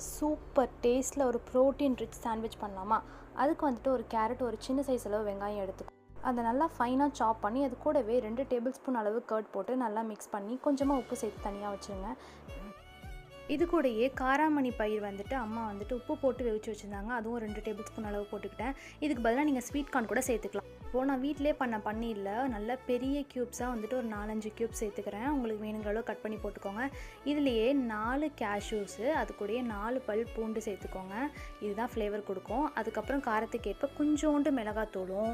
Super டேஸ்ட்டில் ஒரு protein rich sandwich பண்ணலாமா? அதுக்கு வந்துட்டு ஒரு கேரட், ஒரு சின்ன சைஸ் அளவு வெங்காயம் எடுத்துக்கோ. அதை நல்லா ஃபைனாக சாப் பண்ணி அது கூடவே 2 டேபிள் ஸ்பூன் அளவு கர்ட் போட்டு நல்லா மிக்ஸ் பண்ணி கொஞ்சமாக உப்பு சேர்த்து தனியாக வச்சுருங்க. இது கூடயே காராமணி பயிர் வந்துட்டு அம்மா வந்துட்டு உப்பு போட்டு வேவிச்சு வச்சுருந்தாங்க. அதுவும் 2 டேபிள் ஸ்பூன் அளவு போட்டுக்கிட்டேன். இதுக்கு பதிலாக நீங்கள் ஸ்வீட் கார்ன் கூட சேர்த்துக்கலாம். இப்போது நான் வீட்டிலே பண்ண பன்னீரில் நல்ல பெரிய க்யூப்ஸாக வந்துட்டு ஒரு 4-5 க்யூப்ஸ் சேர்த்துக்கிறேன். உங்களுக்கு வேணுங்கிற அளவு கட் பண்ணி போட்டுக்கோங்க. இதுலேயே 4 கேஷ்யூஸு, அது கூடயே 4 பல் பூண்டு சேர்த்துக்கோங்க. இதுதான் ஃப்ளேவர் கொடுக்கும். அதுக்கப்புறம் காரத்துக்கு ஏற்ப கொஞ்சோண்டு மிளகாத்தூளும்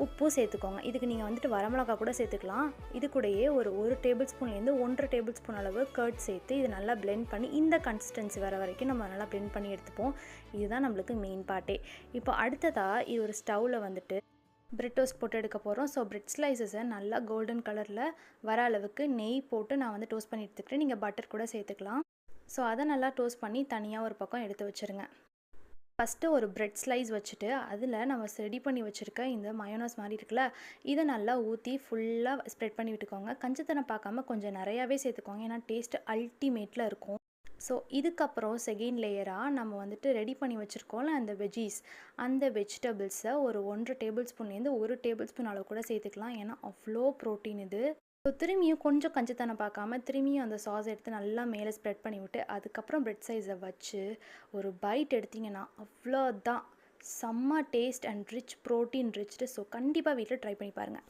உப்பும் சேர்த்துக்கோங்க. இதுக்கு நீங்கள் வந்துட்டு வரமிளகா கூட சேர்த்துக்கலாம். இது கூடயே ஒரு டேபிள் ஸ்பூன்லேருந்து 1.5 டேபிள் ஸ்பூன் அளவு கர்ட் சேர்த்து இது நல்லா பிளெண்ட் பண்ணி இந்த கன்சிஸ்டன்சி வர வரைக்கும் நம்ம நல்லா பிளெண்ட் பண்ணி எடுத்துப்போம். இதுதான் நம்மளுக்கு மெயின் பார்ட்டே. இப்போ அடுத்ததாக இது ஒரு ஸ்டவ்வில் வந்துட்டு பிரெட் டோஸ்ட் போட்டு எடுக்க போகிறோம். ஸோ பிரெட் ஸ்லைசஸை நல்லா கோல்டன் கலரில் வர அளவுக்கு நெய் போட்டு நான் வந்து டோஸ்ட் பண்ணி எடுத்துக்கிட்டேன். நீங்கள் பட்டர் கூட சேர்த்துக்கலாம். ஸோ அதை நல்லா டோஸ்ட் பண்ணி தனியாக ஒரு பக்கம் எடுத்து வச்சுருங்க. ஃபஸ்ட்டு ஒரு பிரெட் ஸ்லைஸ் வச்சுட்டு அதில் நம்ம ரெடி பண்ணி வச்சுருக்க இந்த மயோனஸ் மாதிரி இருக்குல்ல, இதை நல்லா ஊற்றி ஃபுல்லாக ஸ்ப்ரெட் பண்ணி விட்டுக்கோங்க. கஞ்சத்தனம் பார்க்காம கொஞ்சம் நிறையாவே சேர்த்துக்கோங்க, ஏன்னா டேஸ்ட்டு அல்டிமேட்டில் இருக்கும். ஸோ இதுக்கப்புறம் செகண்ட் லேயராக நம்ம வந்துட்டு ரெடி பண்ணி வச்சுருக்கோம்ல அந்த வெஜ்ஜீஸ், அந்த வெஜிடபிள்ஸை ஒரு 1.5 டேபிள் ஸ்பூன்லேருந்து 1 டேபிள் ஸ்பூன் அளவு கூட சேர்த்துக்கலாம். ஏன்னா அவ்வளோ ப்ரோட்டீன் இது. ஸோ திரும்பியும் கொஞ்சம் கஞ்சத்தனம் பார்க்காம திரும்பியும் அந்த சாஸ் எடுத்து நல்லா மேலே ஸ்ப்ரெட் பண்ணி விட்டு அதுக்கப்புறம் பிரெட் சைஸை வச்சு ஒரு பைட் எடுத்திங்கன்னா அவ்வளோதான். செம்ம டேஸ்ட் அண்ட் ரிச் ப்ரோட்டீன் ரிச்டு. ஸோ கண்டிப்பாக வீட்டில் ட்ரை பண்ணி பாருங்கள்.